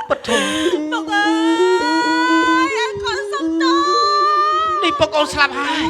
ปะโถปุกเอ้ยคนสมโตนี่ปกองสลับหาย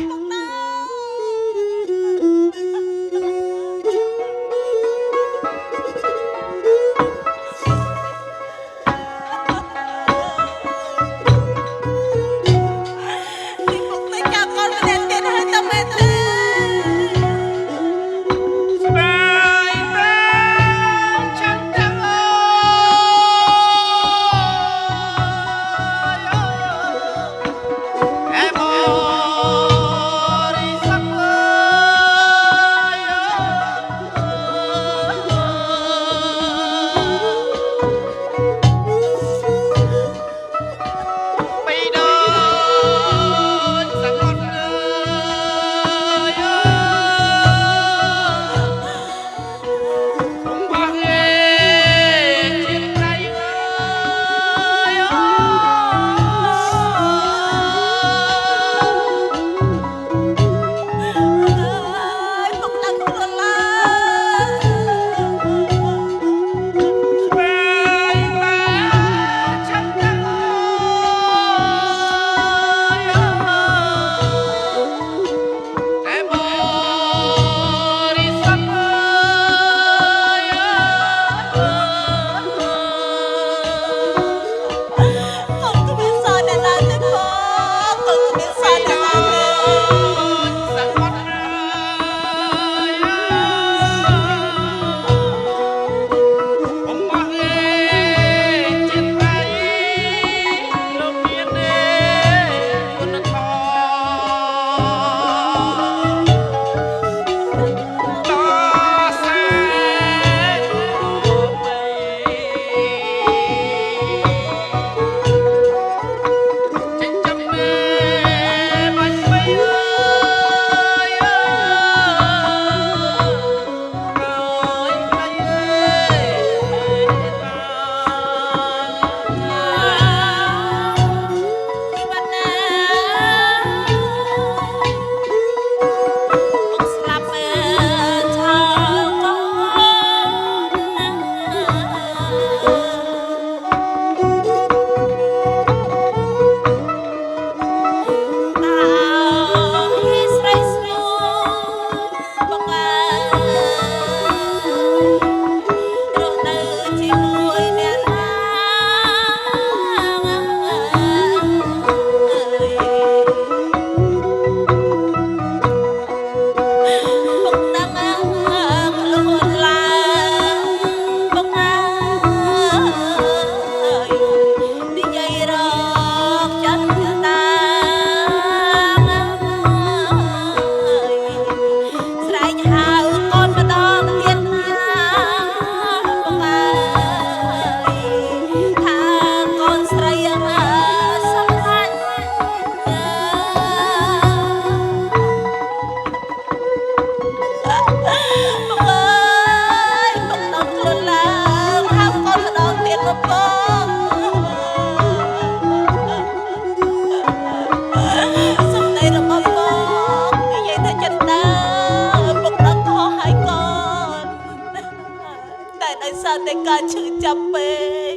តែការឈឺចាប់ពេក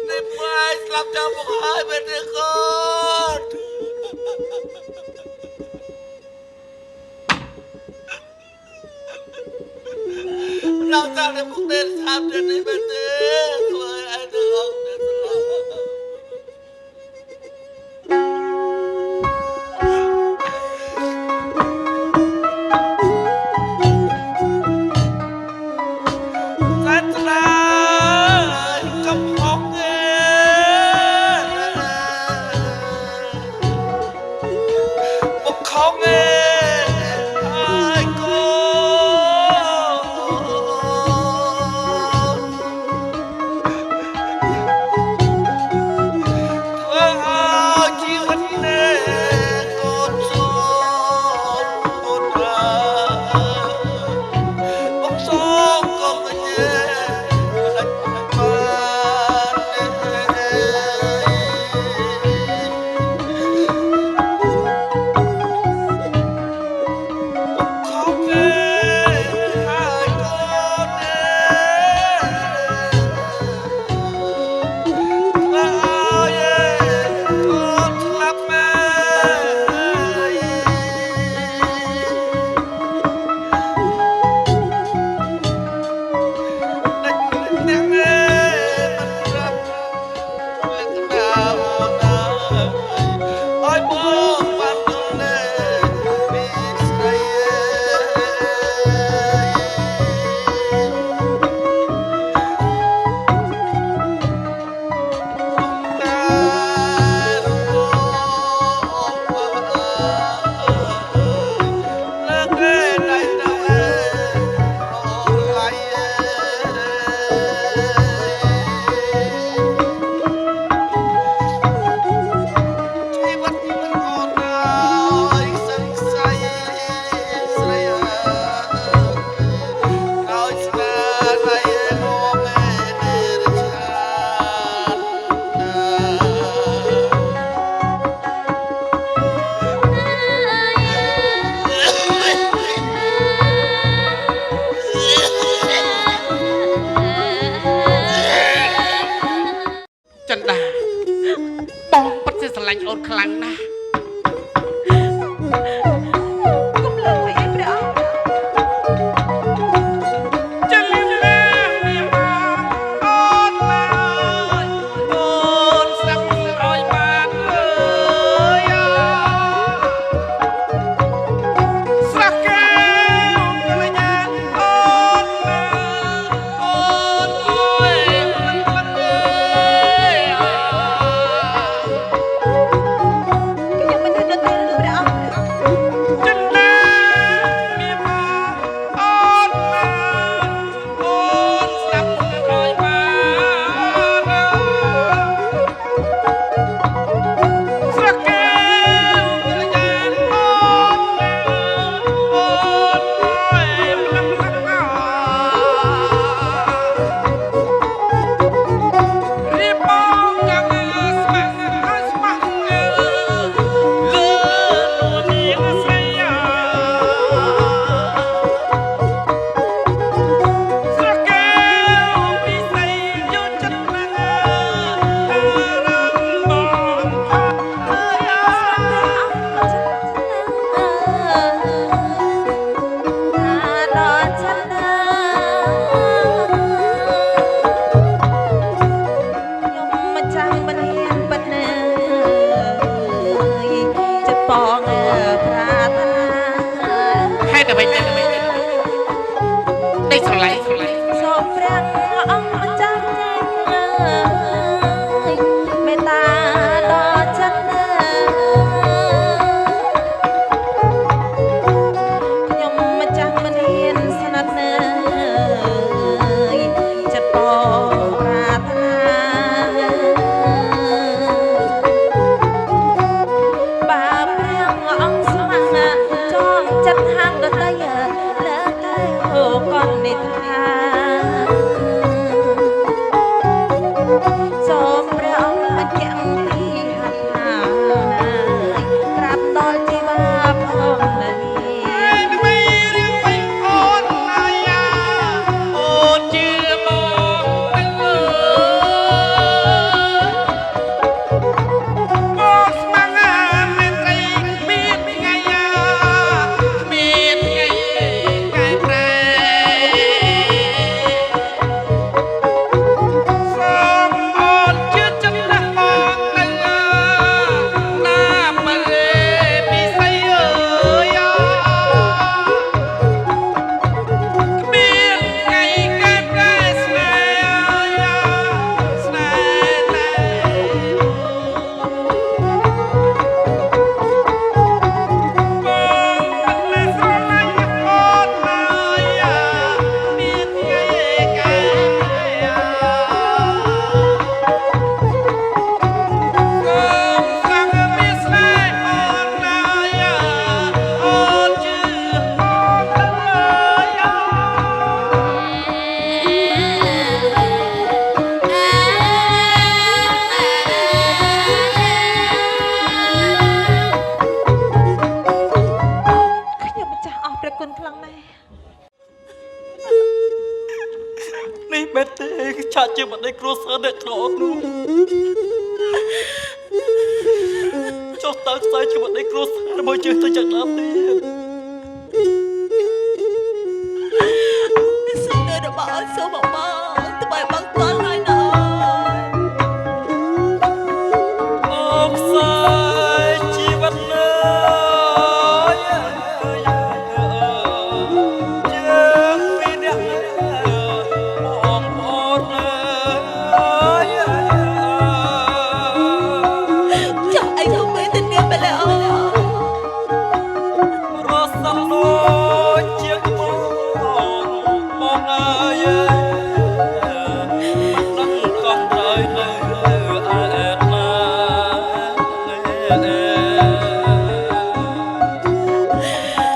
នេះម៉ែស្លាប់ចាំមកហើយមែនទេកូនเราจะได้พวกเดินทางเดินในบ้านเด้อตัวไอ้ตัวออกเดินสลา ក្តីស្រឡាញ់ សូមព្រះអង្គម្ចាស់មេត្តាដល់ចិត្តខ្ញុំម្ចាស់មិនហ៊ានស្និទ្ធនៅចិត្តបងប្រាថ្នាបើព្រះអង្គស្ម័គ្រចងចិត្តហាងដតីលើកតែហូកននិថាសូមព្រះអង្គបញ្ជាក់ពីហត្ថាប្រាប់ដល់ជីវាផងណា ไม่เรื่องไปអូនណាយាអូនជាបងទាំងអើយបងស្មាំងមានត្រីមានថ្ងៃយាមានថ្ងៃកែប្រែសូមអូនជឿចិត្តណាស់បងទាំងអើយណាមិនពីស្អីអើយ គ្មានថ្ងៃកែប្រែស្នេហ៍ស្នេហ៍តែបងមិនស្រឡាញ់អូនហើយមានថ្ងៃកែប្រែសូមសង្ឃមានស្នេហ៍អូនហើយអូនជឿបងទៅខ្ញុំម្ចាស់អស់ព្រះគុណខ្លាំងណាស់ នេះមែនទេឆាជាមិនได้គ្រួសារអ្នកក្រនោះចុះតើខ្សែជាមិនได้គ្រួសាររបស់យើងទៅយ៉ាងណាទៀត សំណើរបស់អូនសូមបងត្បិតបងតន់ហើយណា អូខ្សែជីវិតណាយើងពីអ្នកបងប្អូនណា ចុះអីទៅពេលទៅនេះបែរអូន រស់សន្លយជាបងបងអើយមិនដឹងកោះត្រូវនៅអែតណា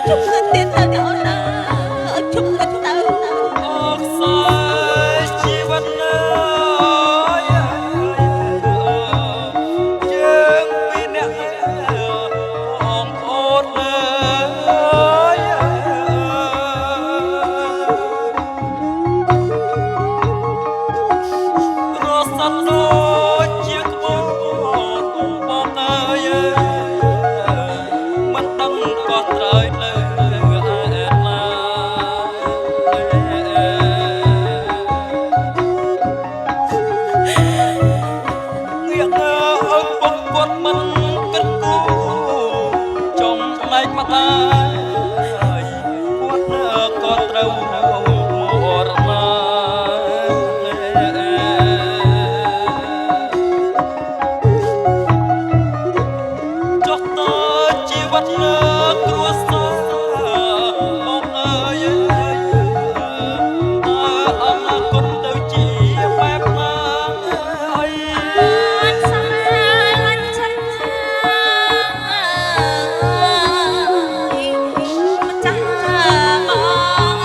ជុំទៅទៀតទៅអូនណាជុំទៅទៅ អរសាជីវិតណាយើងពីអ្នកបងប្អូនណារស់សន្លយជាបងបងអើយមិនដឹងកោះត្រូវនៅអែតណា ងាកអើពុកគាត់មិនគិតគូរចំផ្នែកម្ដាយគាត់ក៏ត្រូវមរណាចុះតើជីវិតលើគ្រួសារមកអើយតើអនាគតទៅជាបែបណាហើយ អូនសំឡាញ់ចិត្តម្ចាស់បង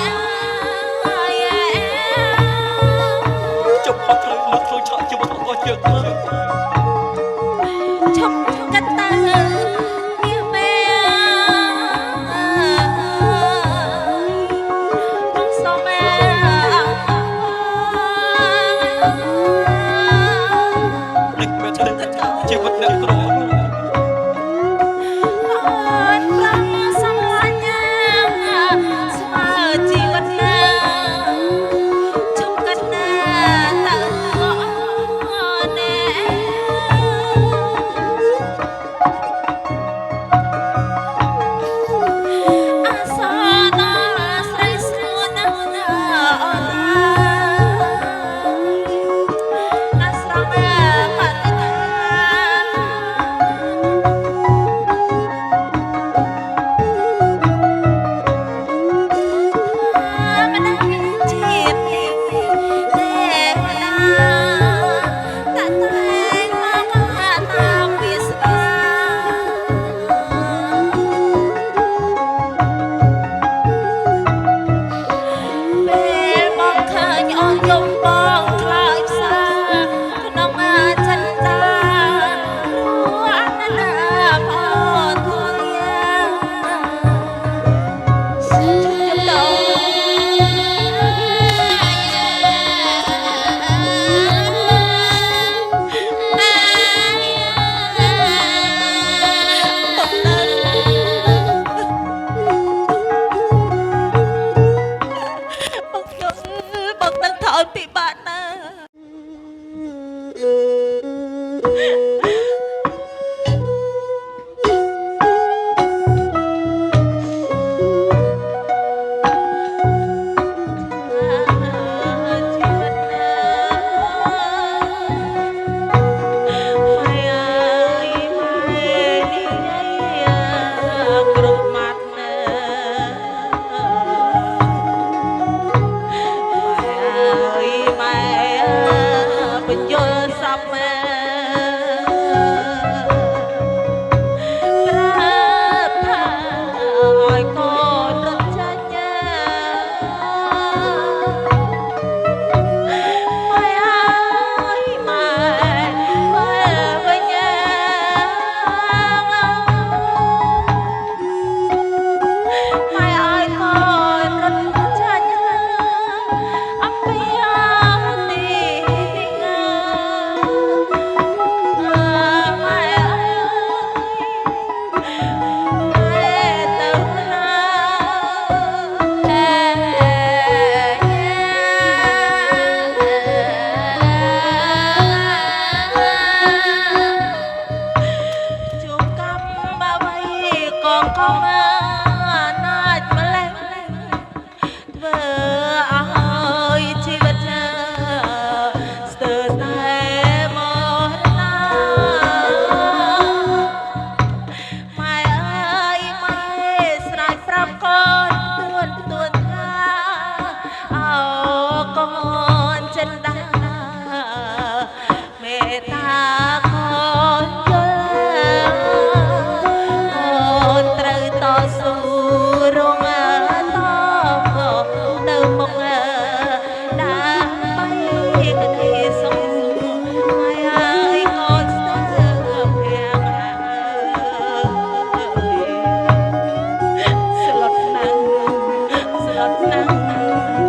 ត់ណាស់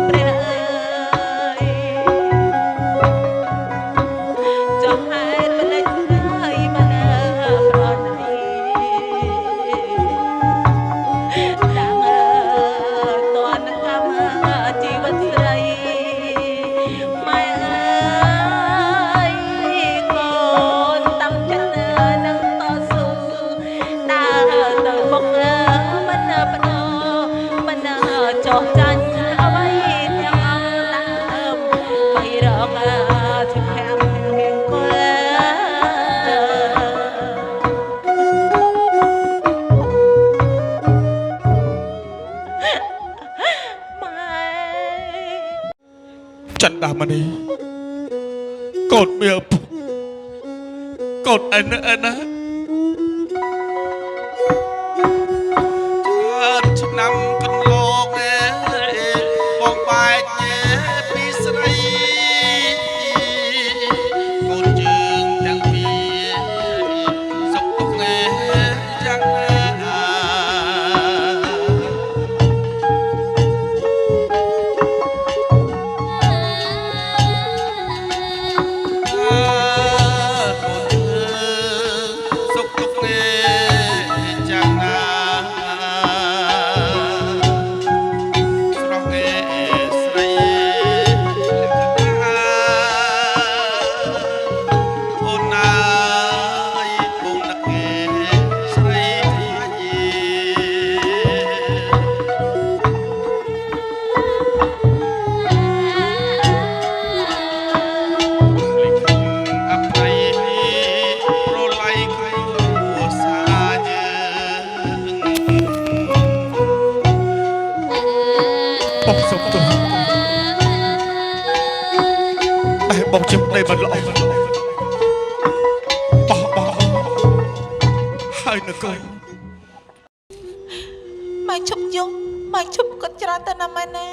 ព្រះអើយចុះហេតុមិនហើយមិនប្រណីតាំងតនកម្មជីវិតស្រីម៉ែអើយ ចោះចាញ់អ្វីទាំងអស់ដើមបីរងជាភ័ក្រមានគល់ម៉ែចន្ទដាមនីកូនមានឪពុកកូនឯណាឆ្នាំកន្លងបងបែកពីស្រីកូនជើងទាំងពីរសុខទុក្ខយ៉ាងណាបងជិបនៃមិនល្អបោះហើយនៅកូនម៉ែឈប់យំម៉ែឈប់គាត់ច្រើនទៅណាម៉ែណែ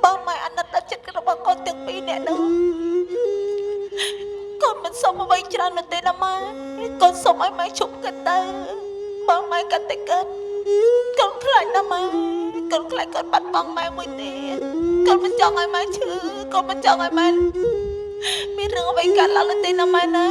បងម៉ែអាណិតដល់ចិត្តរបស់កូនទាំងពីរនាក់នោះកូនមិនសុំអ្វីច្រើននោះទេណាម៉ែកូនសុំឲ្យម៉ែឈប់គាត់ទៅបងម៉ែគាត់តែគាត់កូនខ្លាចណាម៉ែកូនខ្លាចគាត់បាត់បង់ម៉ែមួយទៀតកូនមិនចង់ឲ្យម៉ែឈឺកូនមិនចង់ឲ្យម៉ែមានរឿងអ្វីកើតឡើងទេណាម៉ែណា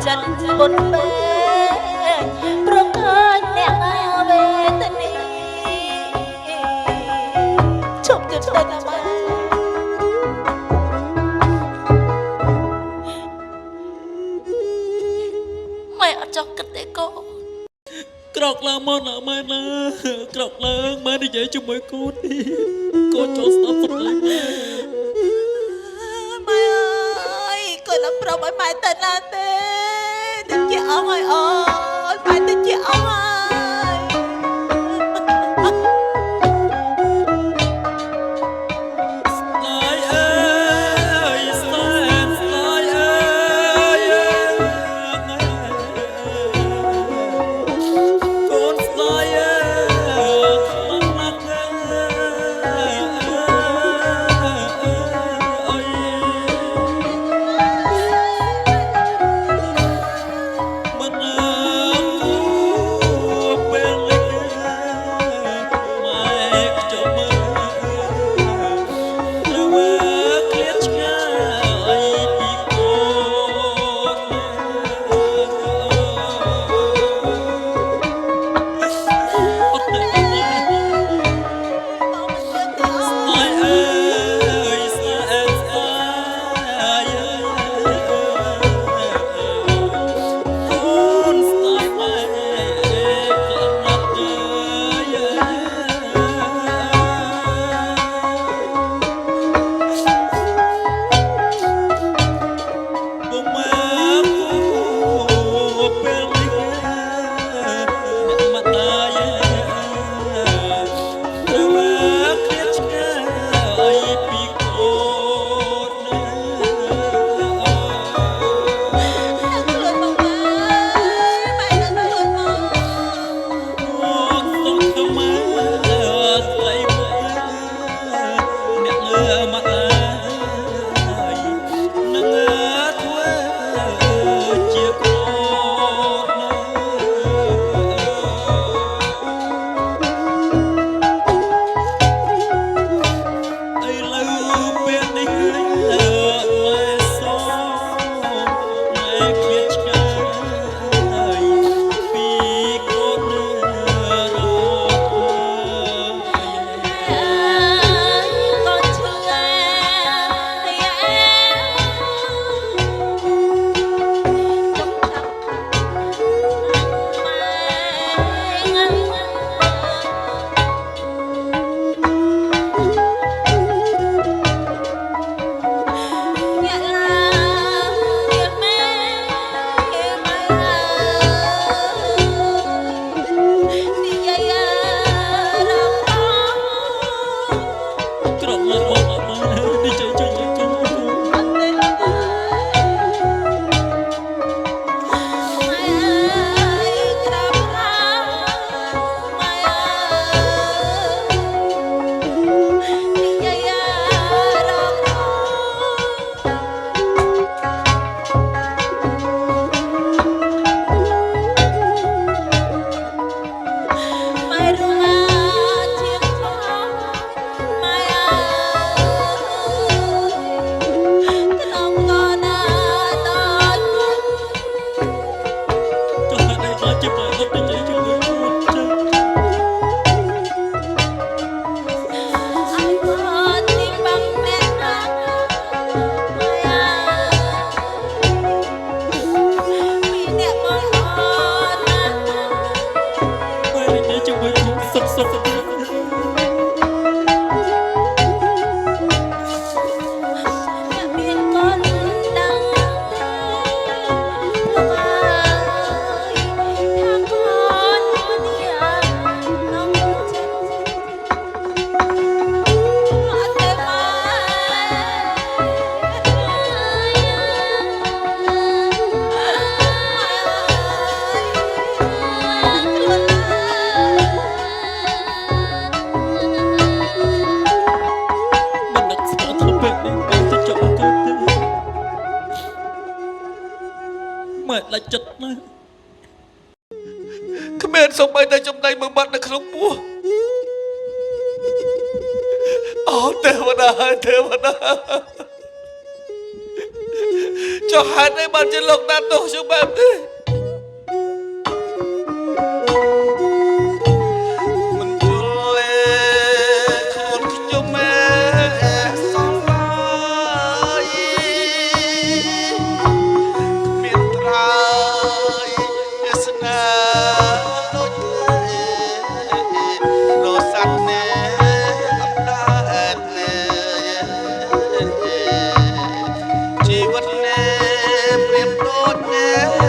ចិត្តបុនពេប្រកាសអ្នកវេទនីជប់ចិត្តទៅណាម៉ែ កឡើងមកណាម៉ែណាក្រកឡើងម៉ែនិយាយជាមួយកូននេះកូនចូលស្ដាប់សំឡេងម៉ែ ម៉ែអើយកូនអត់ព្រមឲ្យម៉ែទៅណាទេតិចជាអង្គឲ្យអូនម៉ែតិចជាអង្គហើយម៉ែដាច់ចិត្តណាស់ គ្មានសូម្បីតែចំណៃមួយបាត់នៅក្នុងពោះអូទេវតាទេវតាចុះហេតុអីបានជាលោកណាត់ទោសជាបែបនេះមិនយល់ទេខ្លួនខ្ញុំសំឡាយគ្មានត្រើយវាសនាដូច រោច